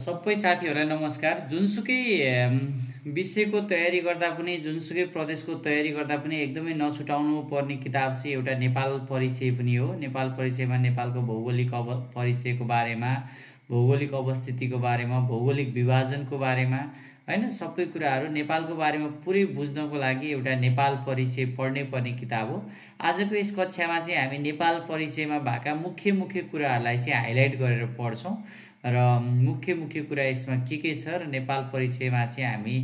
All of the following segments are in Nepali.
सबै साथीहरूलाई नमस्कार। जुनसुकै विषयको तयारी गर्दा पनि, जुनसुकै प्रदेशको तयारी गर्दा पनि एकदमै नछुटाउनु पर्ने किताब चाहिँ एउटा नेपाल परिचय पनि हो। नेपाल परिचयमा नेपालको भौगोलिक परिचयको बारेमा, भौगोलिक अवस्थितिको बारेमा, भौगोलिक विभाजनको बारेमा होइन, सबै कुराहरू नेपालको बारेमा पुरै बुझ्नको लागि एउटा नेपाल परिचय पढ्नै पर्ने किताब हो। आजको यस कक्षामा चाहिँ हामी नेपाल परिचयमा भएका मुख्य मुख्य कुराहरूलाई चाहिँ हाइलाइट गरेर पढ्छौँ र मुख्य मुख्य कुरा यसमा के छ र नेपाल परिचयमा चाहिँ हामी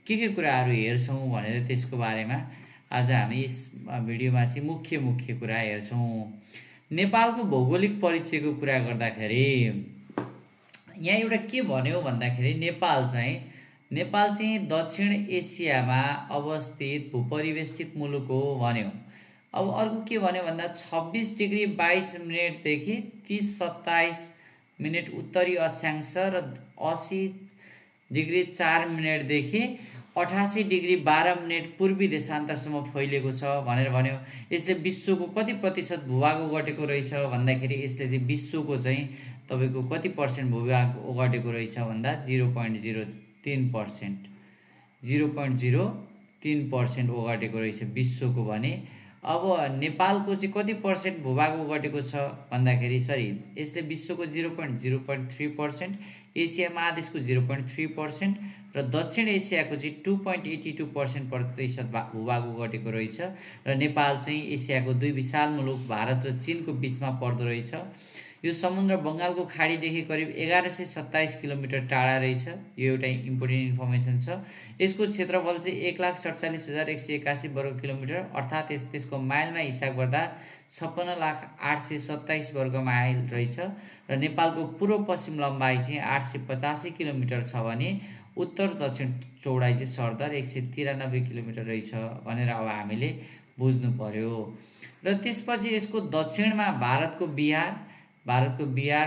के कुराहरू हेर्छौँ भनेर त्यसको बारेमा आज हामी यस भिडियोमा चाहिँ मुख्य मुख्य कुरा हेर्छौँ। नेपालको भौगोलिक परिचयको कुरा गर्दाखेरि यहाँ एउटा के भन्यो भन्दाखेरि नेपाल चाहिँ दक्षिण एसियामा अवस्थित भूपरिवेष्टित मुलुक हो भन्यो। अब अर्को के भन्यो भन्दा 26 डिग्री 22 मिनेटदेखि 30-27 मिनेट उत्तरी अक्षांश र 80 डिग्री 4 मिनेटदेखि 88 डिग्री 12 मिनेट पूर्वी देशान्तरसम्म फैलिएको छ भनेर भन्यो। यसले विश्वको कति प्रतिशत भूभाग ओगटेको रहेछ भन्दाखेरि यसले चाहिँ विश्वको चाहिँ तपाईँको कति पर्सेन्ट भूभाग ओगटेको रहेछ भन्दा 0.03%, 0.03% ओगटेको रहेछ विश्वको भने। अब नेपालको चाहिँ कति पर्सेन्ट भूभाग ओगटेको छ भन्दाखेरि यसले विश्वको 0.03%, एसिया महादेशको 0.3% र दक्षिण एसियाको चाहिँ 2.82% प्रतिशत भूभाग ओगटेको रहेछ। र नेपाल चाहिँ एसियाको दुई विशाल मुलुक भारत र चीनको बिचमा पर्दो रहेछ। यो समुद्र बङ्गालको खाडीदेखि करिब 1127 किलोमिटर टाढा रहेछ। यो एउटा इम्पोर्टेन्ट इन्फर्मेसन छ। यसको क्षेत्रफल चाहिँ 1,47,181 वर्ग किलोमिटर, अर्थात् त्यसको माइलमा हिसाब गर्दा 56,08,27 वर्ग माइल रहेछ। र नेपालको पूर्व पश्चिम लम्बाइ चाहिँ 885 किलोमिटर छ भने उत्तर दक्षिण चौडाइ चाहिँ सरदर 193 किलोमिटर रहेछ भनेर अब हामीले बुझ्नु पर्यो। र त्यसपछि यसको दक्षिणमा भारतको बिहार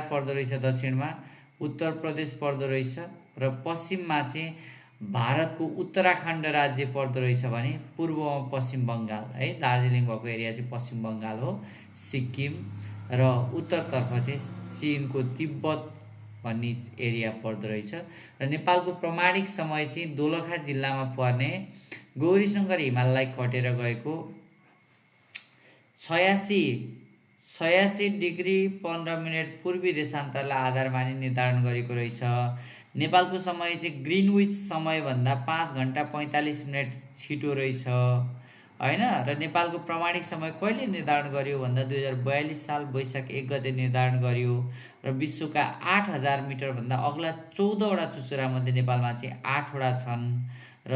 पर्दो रहेछ, दक्षिणमा उत्तर प्रदेश पर्दो रहेछ र पश्चिममा चाहिँ भारतको उत्तराखण्ड राज्य पर्दो रहेछ भने पूर्वमा पश्चिम बङ्गाल है, दार्जिलिङ भएको एरिया चाहिँ पश्चिम बङ्गाल हो, सिक्किम र उत्तरतर्फ चाहिँ चीनको तिब्बत भन्ने एरिया पर्दो रहेछ। र नेपालको प्रमाणिक समय चाहिँ दोलखा जिल्लामा पर्ने गौरीशङ्कर हिमाललाई कटेर गएको 86 डिग्री 15 मिनेट पूर्वी देशान्तरलाई आधार मानि निर्धारण गरेको रहेछ। नेपालको समय चाहिँ ग्रिनविच समयभन्दा 5 घण्टा 45 मिनट छिटो रहेछ होइन। र नेपालको प्रमाणिक समय कहिले निर्धारण गरियो भन्दा 2042 साल वैशाख 1 गते निर्धारण गरियो। र विश्वका 8000 मिटरभन्दा अग्ला 14वटा चुचुरामध्ये नेपालमा चाहिँ 8वटा छन् र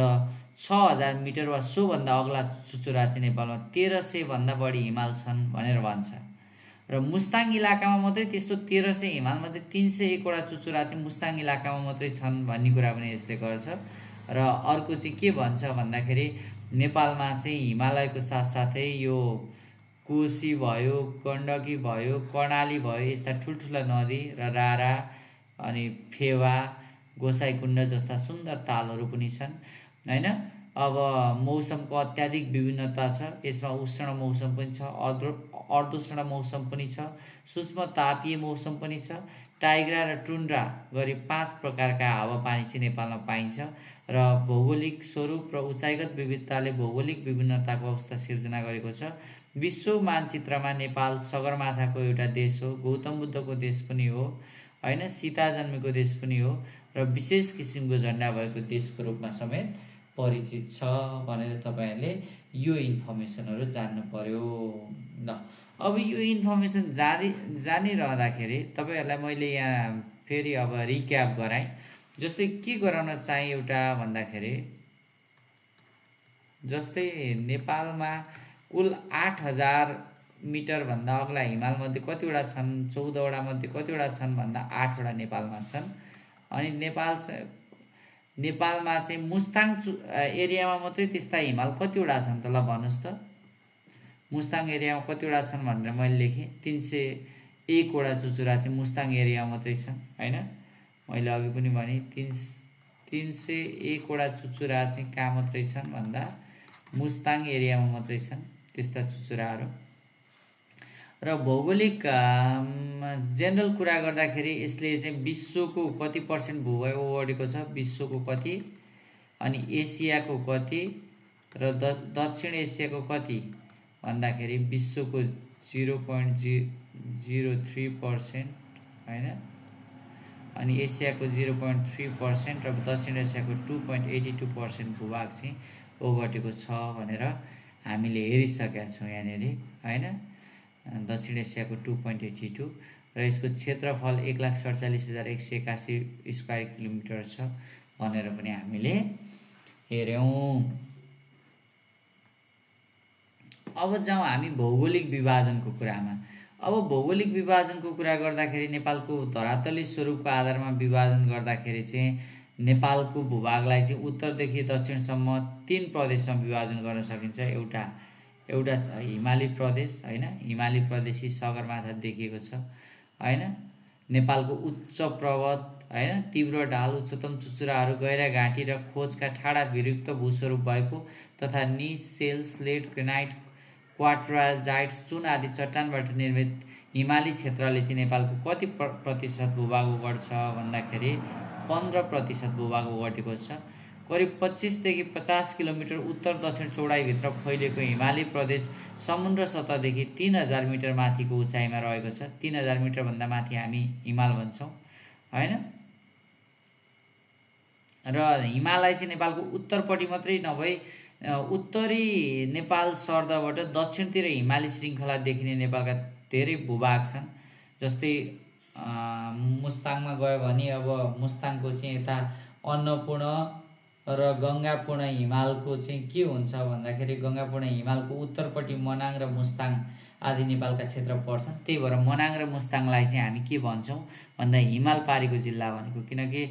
6000 मिटर वा सोभन्दा अग्ला चुचुरा चाहिँ नेपालमा 1300 भन्दा बढी हिमाल छन् भनेर भन्छ। र मुस्ताङ इलाकामा मात्रै त्यस्तो 1300 हिमालमध्ये 301वटा चुचुरा चाहिँ मुस्ताङ इलाकामा मात्रै छन् भन्ने कुरा पनि यसले गर्छ। र अर्को चाहिँ के भन्छ भन्दाखेरि नेपालमा चाहिँ हिमालयको साथसाथै यो कोशी भयो, गण्डकी भयो, कर्णाली भयो, यस्ता ठुल्ठुला नदी र रारा अनि फेवा, गोसाइँकुण्ड जस्ता सुन्दर तालहरू पनि छन् होइन। अब मौसमको अत्याधिक विभिन्नता छ। यसमा उष्ण मौसम पनि छ, अर्धोष्ण मौसम पनि छ, सूक्ष्म तापीय मौसम पनि छ, टाइग्रा र टुन्ड्रा गरी 5 प्रकारका हावापानी चाहिँ नेपालमा पाइन्छ। र भौगोलिक स्वरूप र उचाइगत विविधताले भौगोलिक विभिन्नताको अवस्था सिर्जना गरेको छ। विश्व मानचित्रमा नेपाल सगरमाथाको एउटा देश हो, गौतम बुद्धको देश पनि हो होइन, सीता जन्मेको देश पनि हो र विशेष किसिमको झन्डा भएको देशको रूपमा समेत परिचित छ भनेर तपाईँहरूले यो इन्फर्मेसनहरू जान्नु पर्यो। ल अब यो इन्फर्मेसन जानिरहँदाखेरि तपाईँहरूलाई मैले यहाँ फेरि अब रिक्याप गराएँ। जस्तै के गराउन चाहे एउटा भन्दाखेरि जस्तै नेपालमा कुल 8000 मिटरभन्दा अग्ला हिमालमध्ये कतिवटा छन्, 14वटा मध्ये कतिवटा छन् भन्दा 8वटा नेपालमा छन्। अनि नेपालमा चाहिँ मुस्ताङ एरियामा मात्रै त्यस्ता हिमाल कतिवटा छन् त ल भन्नुहोस् त। मुस्ताङ एरियामा कतिवटा छन् भनेर मैले लेखेँ, 301वटा चुचुरा चाहिँ मुस्ताङ एरियामा मात्रै छन् होइन। मैले अघि पनि भने 301वटा चुचुरा चाहिँ कहाँ मात्रै छन् भन्दा मुस्ताङ एरियामा मात्रै छन् त्यस्ता चुचुराहरू। र भौगोलिक जेनरल कुरा गर्दाखेरि यसले चाहिँ विश्वको कति पर्सेन्ट भूभाग ओगटेको छ, विश्वको कति, अनि एसियाको कति र दक्षिण एसियाको कति भन्दाखेरि विश्वको 0.03% होइन, अनि एसियाको 0.3% र दक्षिण एसियाको 2.82% भूभाग चाहिँ ओगटेको छ भनेर हामीले हेरिसकेका छौँ यहाँनिर होइन। दक्षिण एसियाको 2.82 र यसको क्षेत्रफल 1,47,181 स्क्वायर किलोमिटर छ भनेर पनि हामीले हेऱ्यौँ। अब जाउँ हामी भौगोलिक विभाजनको कुरामा। अब भौगोलिक विभाजनको कुरा गर्दाखेरि नेपालको धरातली स्वरूपको आधारमा विभाजन गर्दाखेरि चाहिँ नेपालको भूभागलाई चाहिँ उत्तरदेखि दक्षिणसम्म 3 प्रदेशमा विभाजन गर्न सकिन्छ। एउटा छ हिमाली प्रदेश होइन, हिमाली प्रदेशी सगरमाथा देखिएको छ होइन, नेपालको उच्च पर्वत होइन, तीव्र ढाल, उच्चतम चुचुराहरू, गहिरा घाँटी र खोजका ठाडा विरुक्त भूस्वरूप भएको तथा निज सेल, स्लेट, ग्रेनाइट, क्वार्टराइजाइट, चुन आदि चट्टानबाट निर्मित हिमाली क्षेत्रले चाहिँ नेपालको कति प्रतिशत भूभाग ओगट्छ भन्दाखेरि 15% भूभाग ओगटेको छ। करिब 25देखि 50 किलोमिटर उत्तर दक्षिण चौडाइभित्र फैलिएको हिमाली प्रदेश समुद्र सतहदेखि 3000 मिटर माथिको उचाइमा रहेको छ। 3000 मिटरभन्दा माथि हामी हिमाल भन्छौँ होइन। र हिमालय चाहिँ नेपालको उत्तरपट्टि मात्रै नभई उत्तरी नेपाल सर्दबाट दक्षिणतिर हिमाली श्रृङ्खला देखिने नेपालका धेरै भूभाग छन्। जस्तै मुस्ताङमा गयो भने अब मुस्ताङको चाहिँ यता अन्नपूर्ण र गङ्गापूर्ण हिमालको चाहिँ के हुन्छ भन्दाखेरि गङ्गापूर्ण हिमालको उत्तरपट्टि मनाङ र मुस्ताङ आदि नेपालका क्षेत्र पर्छन्। त्यही भएर मनाङ र मुस्ताङलाई चाहिँ हामी के भन्छौँ भन्दा हिमाल पारीको जिल्ला भनेको, किनकि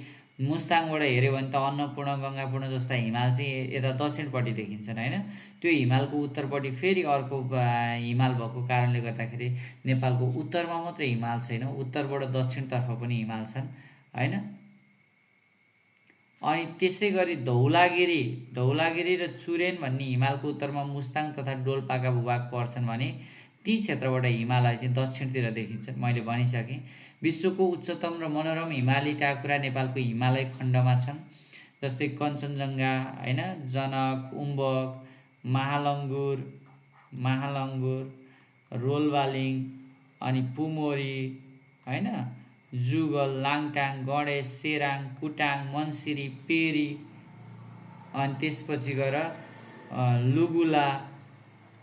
मुस्ताङबाट हेऱ्यो भने त अन्नपूर्ण गङ्गापूर्ण जस्ता हिमाल चाहिँ यता दक्षिणपट्टि देखिन्छन् होइन। त्यो हिमालको उत्तरपट्टि फेरि अर्को हिमाल भएको कारणले गर्दाखेरि नेपालको उत्तरमा मात्रै हिमाल छैन, उत्तरबाट दक्षिणतर्फ पनि हिमाल छन् होइन। अनि त्यसै गरी धौलागिरी र चुरेन भन्ने हिमालको उत्तरमा मुस्ताङ तथा डोल्पाका भूभाग पर्छन् भने ती क्षेत्रबाट हिमालय चाहिँ दक्षिणतिर देखिन्छ। मैले भनिसकेँ विश्वको उच्चतम र मनोरम हिमाली टाकुरा नेपालको हिमालय खण्डमा छन्। जस्तै कञ्चनजङ्घा होइन, जनक, उम्बक, महालङ्गुर, रोलवालिङ, अनि पुमोरी होइन, जुगल, लाङटाङ, गणेश, सेराङ, कुटाङ, मन्सिरी, पेरी, अनि त्यसपछि गएर लुगुला,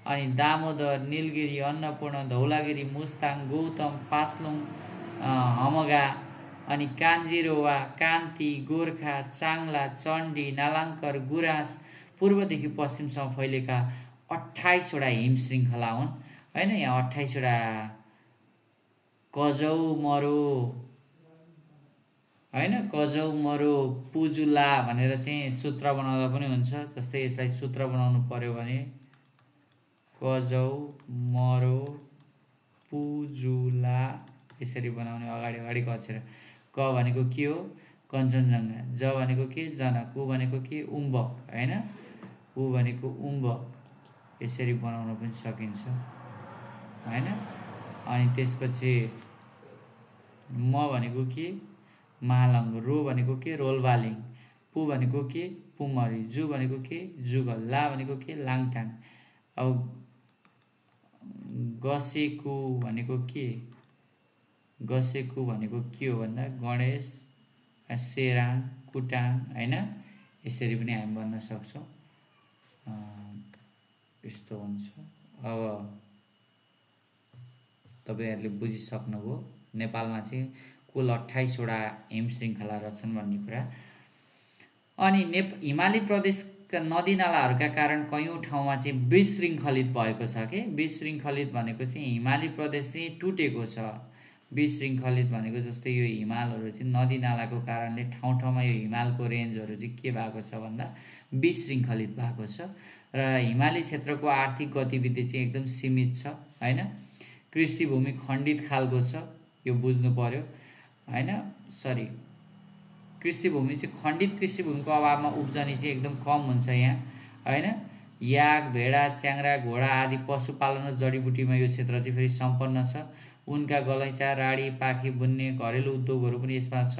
अनि दामोदर, निलगिरी, अन्नपूर्ण, धौलागिरी, मुस्ताङ, गौतम, पासलुङ, हमगा, अनि कान्जिरोवा, कान्ति, गोर्खा, चाङला, चण्डी, नालाङ्कर, गुराँस पूर्वदेखि पश्चिमसम्म फैलेका 28वटा हिम श्रृङ्खला हुन् होइन। यहाँ 28वटा कजौमरो होइन, कजौमरो पुजुला भनेर चाहिँ सूत्र बनाउँदा पनि हुन्छ। जस्तै यसलाई सूत्र बनाउनु पर्यो भने कजौमरो पुजुला यसरी बनाउने। अगाडिको अक्षर क भनेको के हो कञ्चनजङ्घा, ज भनेको के जनक, उ भनेको के उम्बक होइन, उ भनेको उम्बक, यसरी बनाउन पनि सकिन्छ होइन। अनि त्यसपछि म भनेको के महालङ्ग, रो भनेको के रोलवालिङ, पु भनेको के पुमरी, जु भनेको के जुगल, ला भनेको के लाङटाङ। अब गसेकु भनेको के हो भन्दा गणेश, सेराङ, कुटाङ होइन, यसरी पनि हामी भन्न सक्छौँ। यस्तो हुन्छ। अब तपाईँहरूले बुझिसक्नुभयो नेपालमा चाहिँ कुल 28वटा हिम श्रृङ्खला रहेछन् भन्ने कुरा। अनि हिमाली प्रदेशका नदीनालाहरूका कारण कयौँ ठाउँमा चाहिँ विशृङ्खलित भएको छ कि विशृङ्खलित भनेको चाहिँ हिमाली प्रदेश चाहिँ टुटेको छ। विशृङ्खलित भनेको जस्तै यो हिमालहरू चाहिँ नदीनालाको कारणले ठाउँमा यो हिमालको रेन्जहरू चाहिँ के भएको छ भन्दा विशृङ्खलित भएको छ। र हिमाली क्षेत्रको आर्थिक गतिविधि चाहिँ एकदम सीमित छ होइन। कृषि भूमि खण्डित खालको छ, यो बुझ्नु पर्यो होइन। कृषि भूमि चाहिँ खण्डित कृषि भूमिको अभावमा उब्जनी चाहिँ एकदम कम हुन्छ यहाँ होइन। याक, भेडा, च्याङ्रा, घोडा आदि पशुपालन र जडीबुटीमा यो क्षेत्र चाहिँ फेरि सम्पन्न छ। उनका गलैँचा, राडी, पाखी बुन्ने घरेलु उद्योगहरू पनि यसमा छ।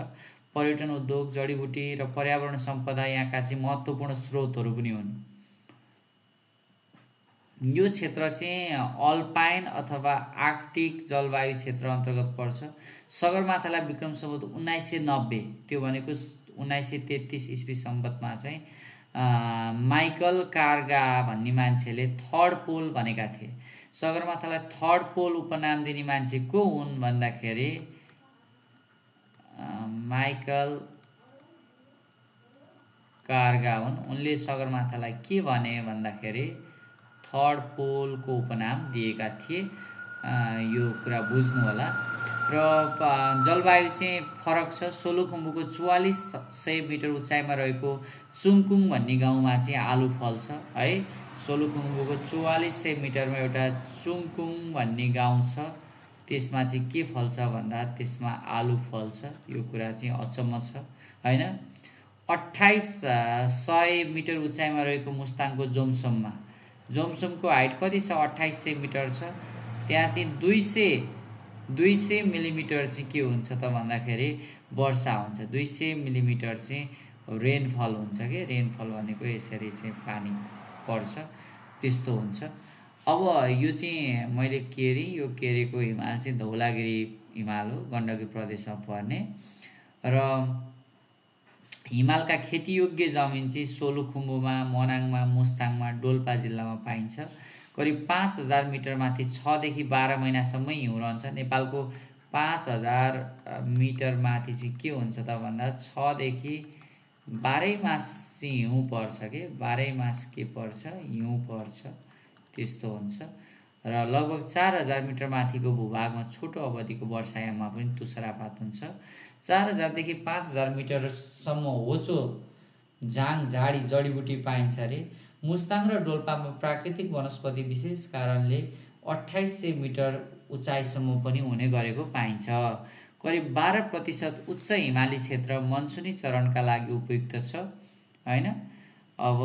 पर्यटन उद्योग, जडीबुटी र पर्यावरण सम्पदा यहाँका चाहिँ महत्त्वपूर्ण स्रोतहरू पनि हुन्। यो क्षेत्र चाहिँ अल्पाइन अथवा आर्कटिक जलवायु क्षेत्र अन्तर्गत पर्छ। सगरमाथालाई विक्रम सम्वत 1990, त्यो भनेको 1933 इस्वी सम्वतमा चाहिँ माइकल कार्गा भन्ने मान्छेले थर्ड पोल भनेका थिए। सगरमाथालाई थर्ड पोल उपनाम दिने मान्छे को हुन् भन्दाखेरि माइकल कार्गा हुन्। उनले सगरमाथालाई के भने भन्दाखेरि थर्ड पोलको उपनाम दिएका थिए। यो कुरा बुझ्नु होला। र जलवायु चाहिँ फरक छ। सोलुखुम्बुको 4400 मिटर उचाइमा रहेको चुङकुङ भन्ने गाउँमा चाहिँ आलु फल्छ है। सोलुखुम्बुको 4400 मिटरमा एउटा चुङकुङ भन्ने गाउँ छ, त्यसमा चाहिँ के फल्छ भन्दा त्यसमा आलु फल्छ। यो कुरा चाहिँ अचम्म छ होइन। 2800 मिटर उचाइमा रहेको मुस्ताङको जोमसोमको हाइट कति छ? 2800 मिटर छ। त्यहाँ चाहिँ 200 मिलिमिटर चाहिँ के हुन्छ त भन्दाखेरि वर्षा हुन्छ। 200 मिलिमिटर चाहिँ रेनफल हुन्छ कि रेनफल भनेको यसरी चाहिँ पानी पर्छ, त्यस्तो हुन्छ। अब यो चाहिँ मैले यो केरेको हिमाल चाहिँ धौलागिरी हिमाल हो, गण्डकी प्रदेशमा पर्ने। र हिमालका खेतीयोग्य जमिन चाहिँ सोलुखुम्बुमा, मनाङमा, मुस्ताङमा, डोल्पा जिल्लामा पाइन्छ। करिब 5000 मिटर माथि 6 देखि 12 महिनासम्म हिउँ रहन्छ। नेपालको 5000 मिटर माथि चाहिँ के हुन्छ त भन्दा 6 देखि 12 मास चाहिँ हिउँ पर्छ के 12 मास के पर्छ? हिउँ पर्छ, त्यस्तो हुन्छ। र लगभग 4000 मिटर माथिको भूभागमा छोटो अवधिको वर्षायाममा पनि तुषारपात हुन्छ। 4000 देखि 5000 मिटरसम्म होचो झाङ झाडी जडीबुटी पाइन्छ अरे। मुस्ताङ र डोल्पामा प्राकृतिक वनस्पति विशेष कारणले 2800 मिटर उचाइसम्म पनि हुने गरेको पाइन्छ। करिब 12% उच्च हिमाली क्षेत्र मनसुनी चरणका लागि उपयुक्त छ होइन। अब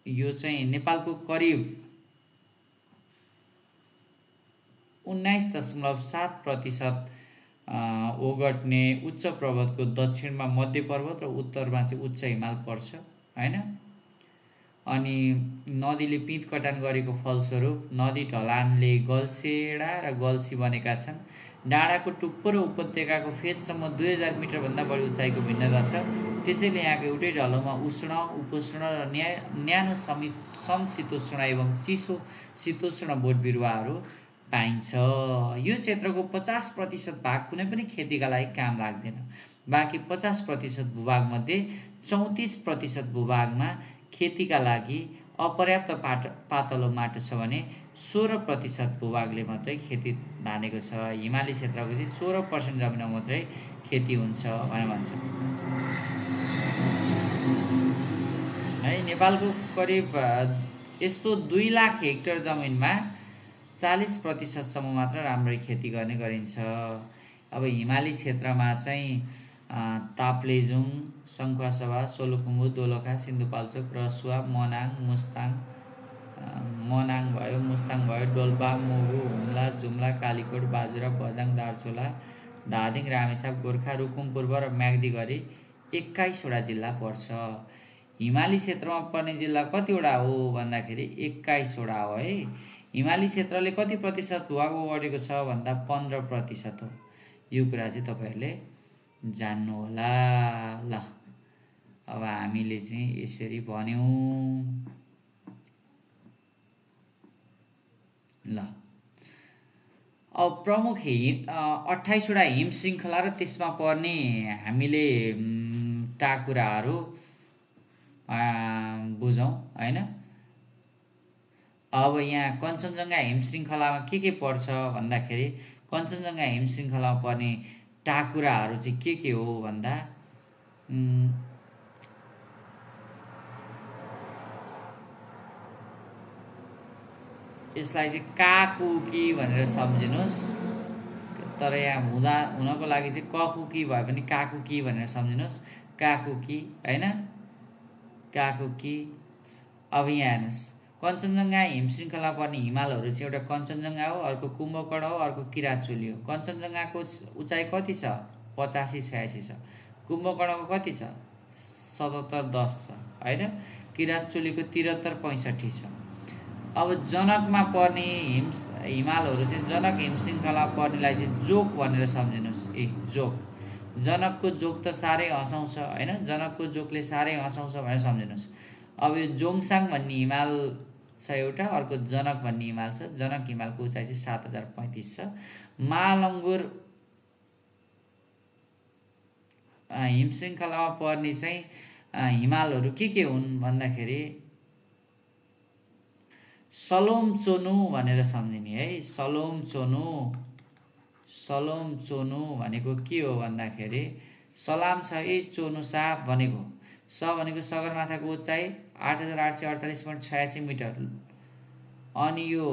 यो चाहिँ नेपालको करिब 19.7% ओगट्ने उच्च पर्वतको दक्षिणमा मध्य पर्वत र उत्तरमा चाहिँ उच्च हिमाल पर्छ होइन। अनि नदीले पिँध कटान गरेको फलस्वरूप नदी ढलानले गल्सेडा र गल्सी बनेका छन्। डाँडाको टुप्पो र उपत्यकाको फेदसम्म 2000 मिटरभन्दा बढी उचाइको भिन्नता छ। त्यसैले यहाँको एउटै ढलोमा उष्ण, उपोष्ण र न्यानो समशीतोष्ण एवं चिसो शीतोष्ण बोट बिरुवाहरू पाइन्छ। यो क्षेत्रको 50% भाग कुनै पनि खेतीका लागि काम लाग्दैन। बाँकी 50% भूभागमध्ये 34% भूभागमा खेतीका लागि अपर्याप्त पातलो माटो छ भने 16% भूभागले मात्रै खेती धानेको छ। हिमाली क्षेत्रको चाहिँ 16% जमिनमा मात्रै खेती हुन्छ भनेर भन्छ है। नेपालको करिब यस्तो 2 लाख हेक्टर जमिनमा 40%सम्म मात्र राम्ररी खेती गर्ने गरिन्छ। अब हिमाली क्षेत्रमा चाहिँ ताप्लेजुङ, सङ्खुवासभा, सोलुखुम्बु, दोलखा, सिन्धुपाल्चोक, रसुवा, मनाङ भयो, मुस्ताङ भयो, डोल्पा, मुगु, हुम्ला, जुम्ला, कालीकोट, बाजुरा, बझाङ, दार्चुला, धादिङ, रामेछाप, गोर्खा, रुकुम पूर्व र म्याग्दी गरी 21वटा जिल्ला पर्छ। हिमाली क्षेत्रमा पर्ने जिल्ला कतिवटा हो भन्दाखेरि 21वटा हो है। हिमाली क्षेत्रले कति प्रतिशत भूभाग ओगटेको छ भन्दा 15% हो। यो कुरा चाहिँ तपाईँहरूले जान्नु होला। ल अब हामीले चाहिँ यसरी भन्यौँ। ल अब प्रमुख 28वटा हिम श्रृङ्खला र त्यसमा पर्ने हामीले टाकुराहरू बुझौँ होइन। अब यहाँ कञ्चनजङ्घा हिम श्रृङ्खलामा के पर्छ भन्दाखेरि कञ्चनजङ्घा हिम श्रृङ्खलामा पर्ने टाकुराहरू चाहिँ के हो भन्दा यसलाई चाहिँ काकुकी भनेर सम्झिनुहोस्। तर यहाँ हुनको लागि चाहिँ ककुकी भए पनि काकुकी भनेर सम्झिनुहोस्। काकुकी होइन, काकुकी। अब यहाँ हेर्नुहोस्, कञ्चनजङ्घा हिमश्रृङ्खला पर्ने हिमालहरू चाहिँ एउटा कञ्चनजङ्घा हो, अर्को कुम्भकर्ण हो, अर्को किराँतचुली हो। कञ्चनजङ्घाको उचाइ कति छ? 85-86 छ। कुम्भकर्णको कति छ? 77-10 छ होइन। किराँतचुलीको 73-65 छ। अब जनकमा पर्ने हिमालहरू चाहिँ जनक हिमश्रृङ्खला पर्नेलाई चाहिँ जोक भनेर सम्झिनुहोस्। जोक, जनकको जोक त साह्रै हँसाउँछ होइन, जनकको जोकले साह्रै हँसाउँछ भनेर सम्झिनुहोस्। अब यो जोङसाङ भन्ने हिमाल छ एउटा, अर्को जनक भन्ने हिमाल छ। जनक हिमालको उचाइ चाहिँ 7035 छ। महालङ्गुर हिमश्रृङ्खलामा पर्ने चाहिँ हिमालहरू के हुन् भन्दाखेरि सलोमचोनु भनेर सम्झिने है। सलोमचोनु भनेको के हो भन्दाखेरि सलाम छ है चोनु साप भनेको। स भनेको सगरमाथाको उचाइ 8848.86 मिटर। अनि यो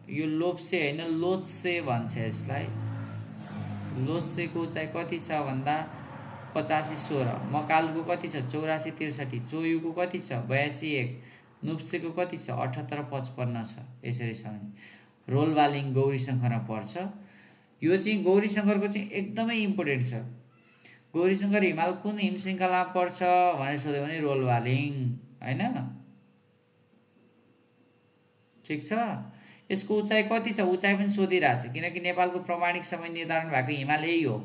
लोप्से होइन, लोत्से भन्छ यसलाई। लोत्सेको उचाइ कति छ भन्दा 85-16। मकालुको कति छ? 84-63। चोयुको कति छ? 82-1। नुप्सेको कति छ? 78-55 छ। यसरी सम्झिने। रोलबालिङ गौरीशङ्करमा पर्छ। यो चाहिँ गौरीशङ्करको चाहिँ एकदमै इम्पोर्टेन्ट छ। गौरीशङ्कर हिमाल कुन हिमश्रृङ्खलामा पर्छ भनेर सोध्यो भने रोलबालिङ होइन। ठिक छ। यसको उचाइ कति छ? उचाइ पनि सोधिरहेछ, किनकि नेपालको प्रमाणिक समय निर्धारण भएको हिमाल यही हो।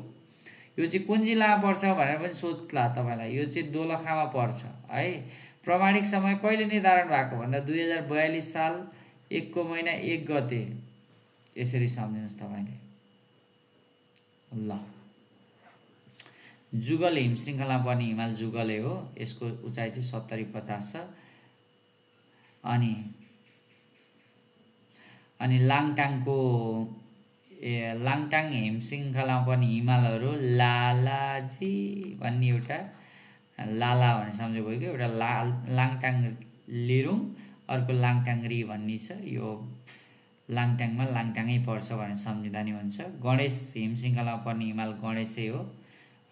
यो चाहिँ कुन जिल्लामा पर्छ भनेर पनि सोध्ला तपाईँलाई। यो चाहिँ दोलखामा पर्छ है। प्रमाणिक समय कहिले निर्धारण भएको भन्दा 2042 साल 1 महिना 1 गते। यसरी सम्झिनुहोस् तपाईँले। ल, जुगल हिमश्रृङ्खला पर्ने हिमाल जुगलै हो। यसको उचाइ चाहिँ 70-50 छ। अनि लाङटाङ हिमश्रृङ्खलामा पर्ने हिमालहरू लालाजी भन्ने एउटा, लाला भनेर सम्झ्यो भयो कि, एउटा लाङटाङ लिरुङ, अर्को लाङटाङरी भन्ने छ। यो लाङटाङमा लाङटाङै पर्छ भनेर सम्झिँदा नि हुन्छ। गणेश हिमश्रृङ्खलामा पर्ने हिमाल गणेशै हो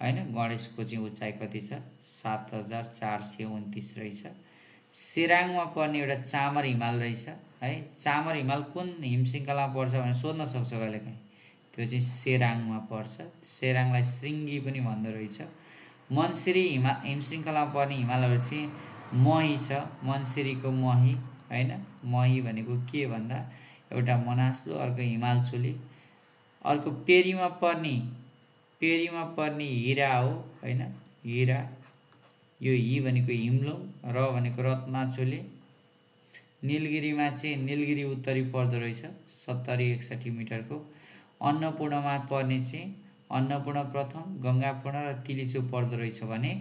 होइन। गणेशको चाहिँ उचाइ कति छ? 7429 रहेछ। सेराङमा पर्ने एउटा चामर हिमाल रहेछ है। चामर हिमाल कुन हिमश्रृङ्खलामा पर्छ भनेर सोध्न सक्छ कहिलेकाहीँ। त्यो चाहिँ सेराङमा पर्छ। सेराङलाई श्रृङ्गी पनि भन्दो रहेछ। मनसिरी हिमश्रृङ्खलामा पर्ने हिमालहरू चाहिँ मही छ। मनसिरीको मही होइन। मही भनेको के भन्दा एउटा मनास्लु, अर्को हिमालचुली, अर्को पेरीमा पर्ने हिरा हो होइन। हिरा, यो हि भनेको हिमलुङ, र भनेको रत्नाचुली। निलगिरीमा चाहिँ निलगिरी उत्तरी पर्दो रहेछ 70-61 मिटरको। अन्नपूर्णमा पर्ने चाहिँ अन्नपूर्ण प्रथम, गङ्गापूर्ण र तिलिचो पर्दो रहेछ भने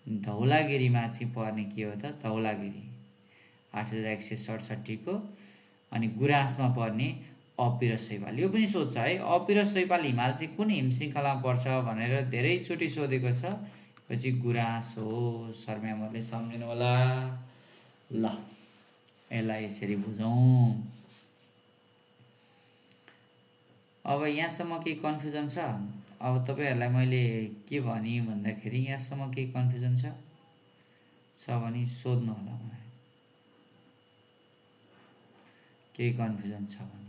धौलागिरीमा चाहिँ पर्ने के हो त? धौलागिरी 8167 को। अनि गुराँसमा पर्ने अपिर शैवाल। यो पनि सोध्छ है, अपिर शैवाल हिमाल चाहिँ कुन हिमश्रृङ्खलामा पर्छ भनेर धेरैचोटि सोधेको छ। यो चाहिँ गुराँस हो। शर्म्यामले सम्झिनु होला। ल, यसलाई यसरी बुझौँ। अब यहाँसम्म केही कन्फ्युजन छ? अब तपाईँहरूलाई मैले के भने भन्दाखेरि यहाँसम्म केही कन्फ्युजन छ भने सोध्नु होला मलाई। केही कन्फ्युजन छ भने।